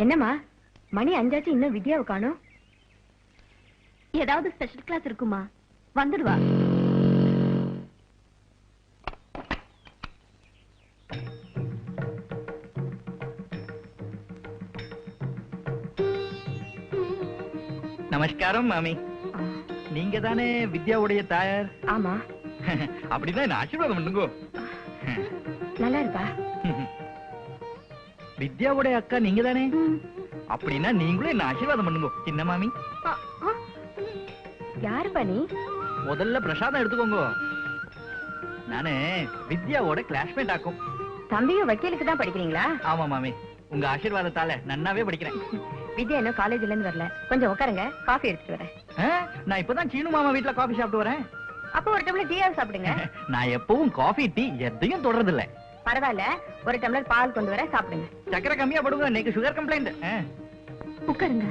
என்னம்மா மணி 5 ஆச்சு, இன்னும் வித்யாவை காணோம். ஏதாவது ஸ்பெஷல் கிளாஸ் இருக்குமா? வந்துடுவா. நமஸ்காரம் மாமி. நீங்க தானே வித்யாவுடைய தாயார்? ஆமா. அப்படிதான் என்ன ஆசீர்வாதம் பண்ணுங்க. நல்லா இருப்பா. வித்யாவுடைய அக்கா நீங்க தானே? அப்படின்னா நீங்களும் என்ன ஆசீர்வாதம் பண்ணுங்க சின்ன மாமி. யாருப்பா நீ? முதல்ல பிரசாதம் எடுத்துக்கோங்க. நானு வித்யாவோட கிளாஸ்மேட் ஆக்கும். தம்பியும் வக்கீலுக்கு தான் படிக்கிறீங்களா? ஆமா மாமி, உங்க ஆசீர்வாதத்தால நன்னாவே படிக்கிறேன். வித்யா இன்னும் காலேஜ்ல இருந்து வரல. கொஞ்சம் உட்காருங்க, காஃபி எடுத்துட்டு வரேன். நான் இப்பதான் சீனு மாமா வீட்டுல காஃபி சாப்பிட்டு வரேன். அப்போ ஒரு டம்ளர் டீயாவது சாப்பிடுங்க. நான் எப்பவும் காஃபி டீ எதையும் தொடறது இல்ல. பரவாயில்ல, ஒரு டம்ளர் பால் கொண்டு வர, சாப்பிடுங்க. சக்கரை கம்மியா படுங்க, இன்னைக்கு சுகர் கம்ப்ளைண்ட். உட்காருங்க.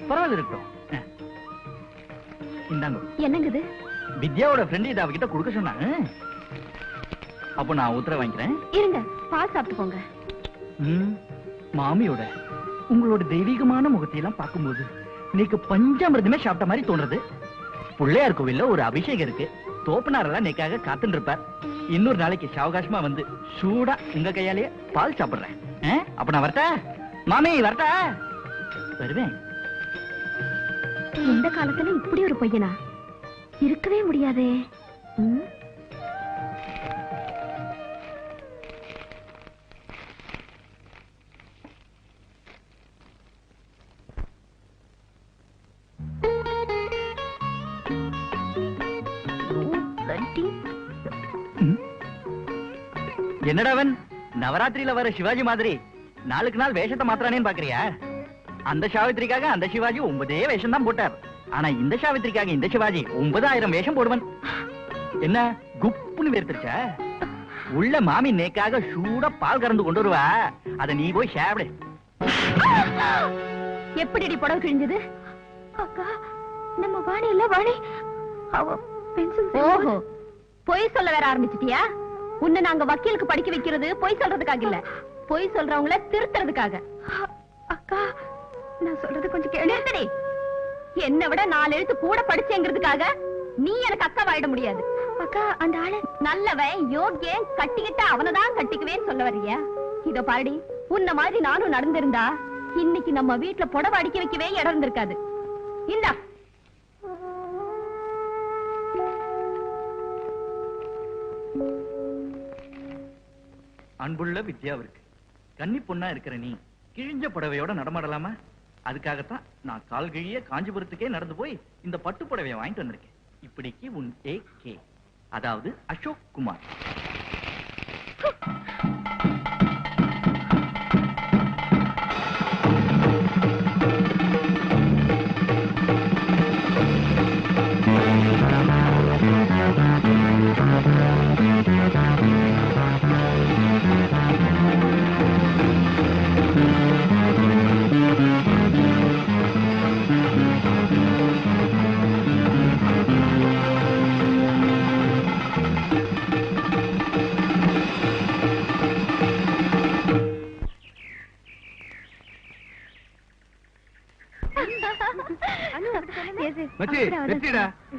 பரவாயில்ல இருக்கட்டும். இந்தாங்க. என்னங்க இது? வித்யாவோட ஃப்ரெண்ட் இதை அவகிட்ட கொடுக்க சொன்னாங்க. அப்போ நான் உத்தரவு வாங்கிக்கிறேன். இருங்க, பால் சாப்பிட்டு போங்க. மாமியோட உங்களோட தெய்வீகமான முகத்தையெல்லாம் பார்க்கும்போது இன்னைக்கு பஞ்சாமிரதமே சாப்பிட்ட மாதிரி தோன்றது. பிள்ளையார் கோவில்ல ஒரு அபிஷேகம் இருக்கு. தோப்பனாரெல்லாம் நீக்காக காத்துட்டு இருப்பார். இன்னொரு நாளைக்கு சாவகாசமா வந்து சூடா உங்க கையாலேயே பால் சாப்பிடுறேன். அப்ப நான் வரட்டா மாமி? வரட்டா? வருவேன். இந்த காலத்துல இப்படி ஒரு பையனா? இருக்கவே முடியாதே. என்னடாவன் நவராத்திரியில வர சிவாஜி மாதிரி நாளுக்கு நாள் வேஷத்தை மாத்திரானேன்னு பாக்குறியா? அந்த சாவித்திரிக்காக அந்த சிவாஜி 9 வேஷம் தான் போட்டார். ஆனா இந்த சாவித்திரிக்காக இந்த சிவாஜி 9000 வேஷம் போடுவன். என்ன குப்புன்னு வேர்த்திருச்சா? உள்ள மாமி நேக்காக சூட பால் கறந்து கொண்டு வருவா. அத நீ போய் சாப்பிடு. எப்படி புடவை கிழிஞ்சது? அக்கா, நம்ம வாணி இல்ல வாணி. அவ பென்சில். ஓஹோ, பொய் சொல்ல வேற ஆரம்பிச்சிட்டியா? உன்னை நாங்க வக்கீலுக்கு படிக்க வைக்கிறது பொய் சொல்றதுக்காக இல்ல, பொய் சொல்றவங்கள திருத்துறதுக்காக. அக்கா, நான் சொல்றது கொஞ்சம் கேளு. என்னை விட 4 எழுத்து கூட படிச்சேங்கிறதுக்காக நீ எனக்கு அக்கா வாயிட முடியாது. அக்கா, அந்த ஆளு நல்லவன், யோக்கியன், கட்டிக்கிட்ட அவனதான் கட்டிக்குவேன்னு சொல்ல வர்றியா? இதோ பாருடி, உன்ன மாதிரி நானும் நடந்திருந்தா இன்னைக்கு நம்ம வீட்டுல புடவை அடிக்க வைக்கவே இடம் இருந்திருக்காது. இந்தா. அன்புள்ள வித்யாவிற்கு கன்னி பொண்ணா இருக்கிற நீ கிழிஞ்ச புடவையோட நடமாடலாமா? அதுக்காகத்தான் நான் கால் கிழிய காஞ்சிபுரத்துக்கே நடந்து போய் இந்த பட்டு புடவையை வாங்கிட்டு வந்திருக்கேன். இப்படிக்கு உன் AK, அதாவது அசோக் குமார்.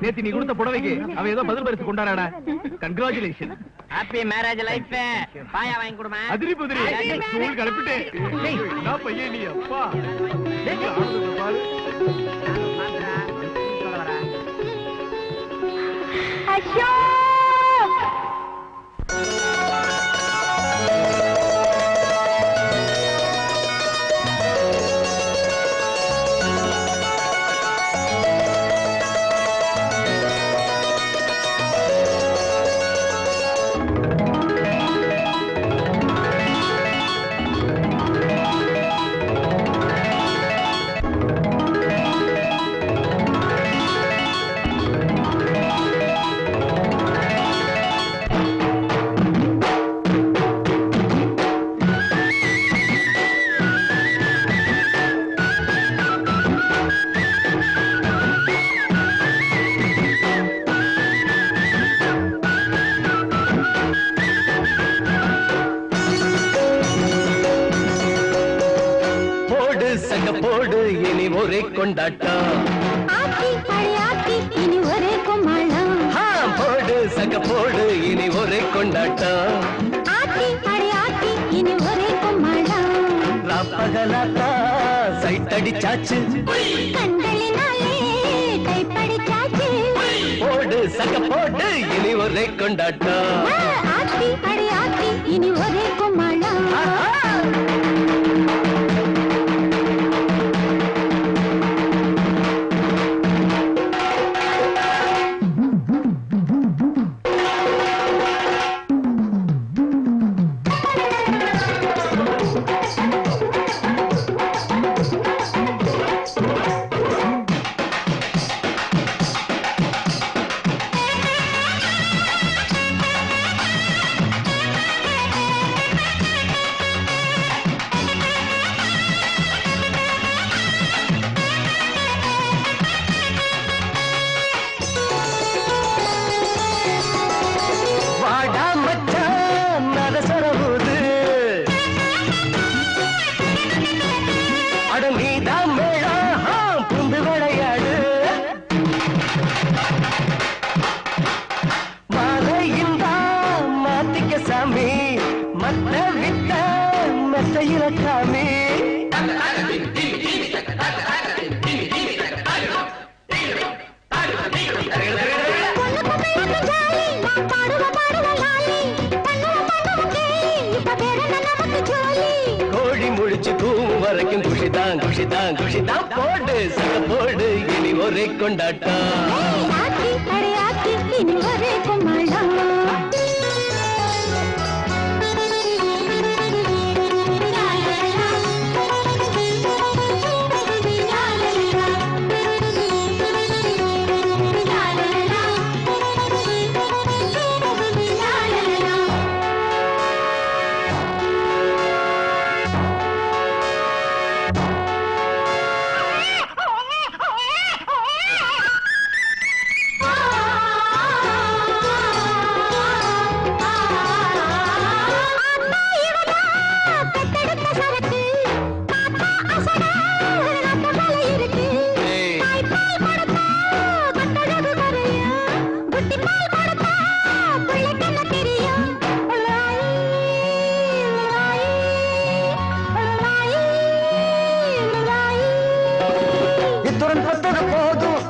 நேத்து நீ கொடுத்த புடவைக்கு அவன் ஏதோ பதில் பரிசு கொண்டாடா. கங்க்ராச்சுலேஷன். Happy marriage life. பாயா வாங்கி கொடுமா. அதிரி புதிரி ஸ்கூல் கிளப்பிட்டே. நான் பையன் நீ அப்பா. ஒரே கொண்டாட்டம். ஆத்தி பழையாத்தி இனி ஒரே கும்மாளம். போடு சக போடு இனி ஒரே கொண்டாட்டம். ஆத்தி பழையாத்தி இனி ஒரே கும்மாளம். ராப்பகலாத்தா சைட் அடிச்சாச்சு, கண்களினாலே கைப்படிச்சாச்சு. போடு சக போடு இனி ஒரே கொண்டாட்டம். ஆத்தி பழையாத்தி இனி ஒரே கும்மாளம். கோழி முழிச்சு கூவும் வரைக்கும் குஷிதான் குஷிதான் குஷிதான். போடு சக போடு இனி ஒரே கொண்டாட்டம். ஆத்தி பழையாத்தி இனி ஒரே கும்மாளம்.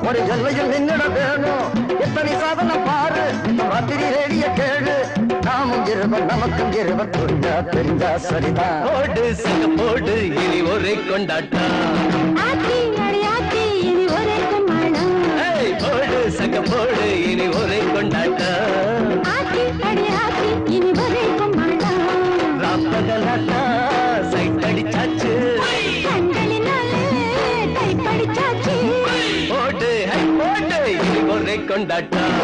ஒரு எல்லையில் நின்னிட வேணும். எத்தனை சாதனை பாரு, ராத்திரி ரேடிய கேளு. நாமும் இருவர் நமக்கும் இருவர் புரிஞ்சா தெரிஞ்சா சரிதான். போடு சக போடு இனி ஒரே கொண்டாட்டம். ஆத்தி பழையாத்தி இனி ஒரே கும்மாளம். போடு சக போடு இனி ஒரே கொண்டாட்டம். ஆத்தி பழையாத்தி இனி ஒரே கும்மாளம். ராப்பகலாத்தா சைட் அடிச்சாச்சு, கண்களினாலே கைப்படிச்சாச்சு. போடு போடு இனி ஒரே கொண்டாட்டம்.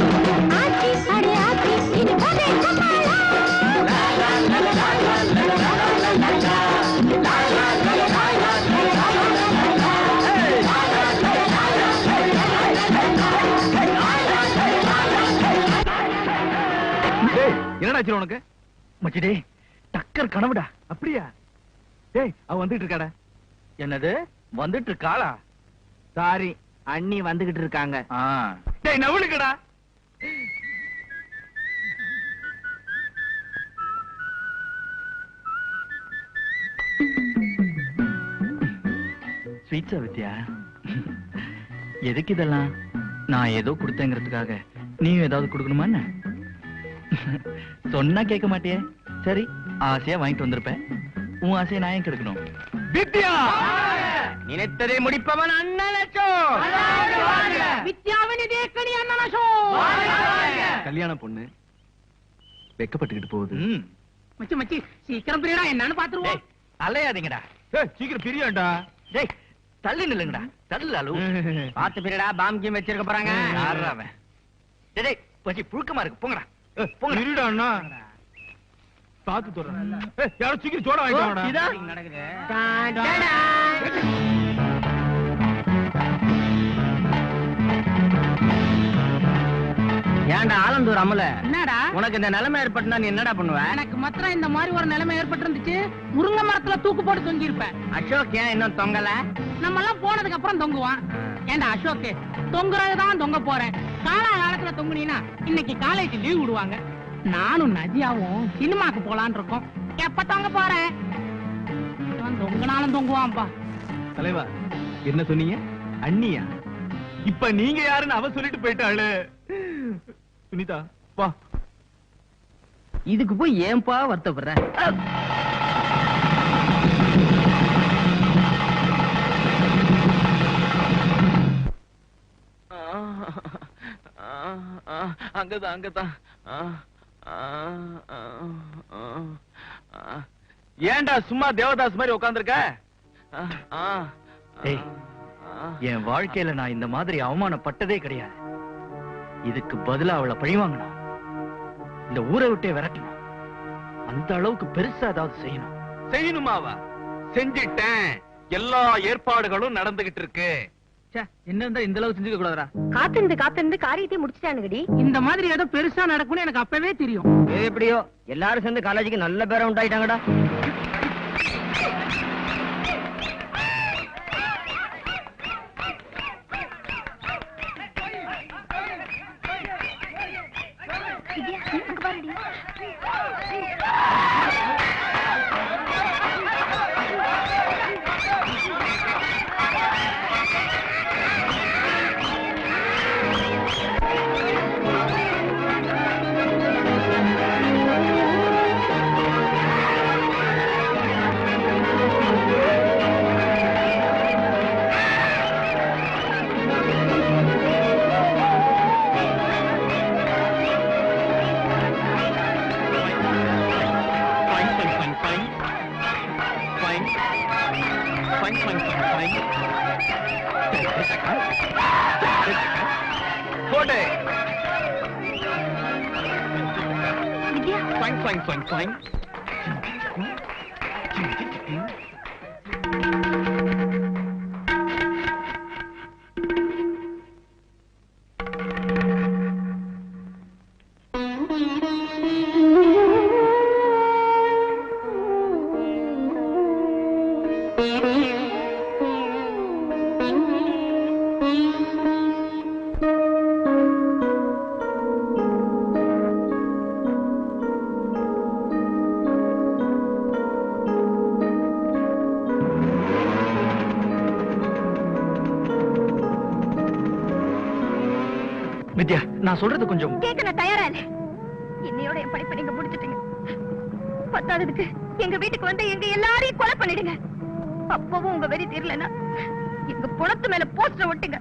ஆத்தி பழையாத்தி இனி ஒரே கும்மாளம். என்னடா உனக்கு மச்சிடே? டக்கர் கனவுடா. அப்படியா? டேய் அவ வந்துட்டு இருக்காடா. என்னது வந்துட்டு இருக்காளா? சாரி, அண்ணி வந்துகிட்டு இருக்காங்க. டேய் நவுளுக்கடா. ஸ்வீட்ஸா வித்யா? எதுக்கு இதெல்லாம்? நான் ஏதோ கொடுத்தேங்கிறதுக்காக நீயும் ஏதாவது கொடுக்கணுமா என்ன? சொன்னா கேட்க மாட்டியே. சரி, ஆசையா வாங்கிட்டு வந்திருப்பேன். உன் ஆசையை நான் ஏன் கெடுக்கணும்? வித்யா நினைத்ததை முடிப்பவன் அண்ணலச்சோ. வித்யாவின் தேக்கணி அண்ணலச்சோ. கல்யாண பொண்ணு வெக்கப்பட்டுக்கிட்டு போகுது. மச்சி மச்சி சீக்கிரம் பிரியடா, என்னன்னு பாத்துருவோம். அலையாதீங்கடா. சீக்கிரம் பிரியாண்டா. டேய் தள்ளி நில்லுங்கடா. தள்ளு அலு. பாத்து பிரியடா, பாம்கியம் வச்சிருக்க போறாங்க. யாராவன்? டேய் பச்சி புழுக்கமா இருக்கு. போங்கடா போங்க. இருடா அண்ணா. பாத்து தோறேன். யாரோ சீக்கிரம் சோடா வாங்கிட்டு வாடா. இதா நடக்குது. ஏன்டா ஆலந்தூர் அமல என்னடா உனக்கு இந்த நிலைமை ஏற்பட்டுனா நீ என்னடா பண்ணுவ? எனக்கு மாத்திரம் இந்த மாதிரி ஒரு நிலைமை ஏற்பட்டு இருந்துச்சு, முருங்கை மரத்துல தூக்கு போட்டு தொங்கி இருப்பேன். அசோக் ஏன் இன்னும் தொங்கல? நம்ம எல்லாம் போனதுக்கு அப்புறம் தொங்குவான். ஏன்டா அசோக், தொங்குறதுதான் தொங்க போறேன். காலத்துல தொங்குனீனா இன்னைக்கு காலேஜ் லீவ் விடுவாங்க. நானும் நதியாவும் சினிமாக்கு போலான்னு இருக்கோம். எப்ப தொங்க போறேன்? இவன் தொங்குனாலும் தொங்குவான்பா. தலைவா, என்ன சொன்னீங்க? அண்ணியா? இப்ப நீங்க யாருன்னு அவ சொல்லிட்டு போயிட்டாளு. சுனிதா வா. இதுக்கு போய் ஏன்பா வருத்தப்படுற? அங்கதான் அங்கதான். ஏன்டா சும்மா தேவதாஸ் மாதிரி உட்கார்ந்திருக்க? என் வாழ்க்கையில நான் இந்த மாதிரி அவமானப்பட்டதே கிடையாது. இதுக்கு பதிலா அவளை பழிவாங்கணும். இந்த ஊரை விட்டே விரட்டணும். அந்த அளவுக்கு பெருசா ஏதாவது செய்யணும். செய்யணுமாவா? செஞ்சிட்டேன். எல்லா ஏற்பாடுகளும் நடந்துகிட்டு இருக்கு. என்ன இருந்தா இந்த அளவுக்கு செஞ்சுக்க கூடாதா? காத்திருந்து காரியத்தை முடிச்சுட்டானுங்கடி. இந்த மாதிரி ஏதோ பெருசா நடக்கும்னு எனக்கு அப்பவே தெரியும். எப்படியோ எல்லாரும் சேர்ந்து காலேஜுக்கு நல்ல பேரை உண்டாயிட்டாங்கடா. வித்யா, நான் சொல்றது கொஞ்சம் கேட்க நான் தயாரா இல்ல. என்னையோட என் படிப்பை நீங்க முடிச்சிட்டீங்க. பத்தாததுக்கு எங்க வீட்டுக்கு வந்து எங்க எல்லாரையும் கொலை பண்ணிடுங்க. அப்பவும் உங்க வெறி தீரலன்னா எங்க புணத்து மேல போஸ்டர் ஒட்டுங்க.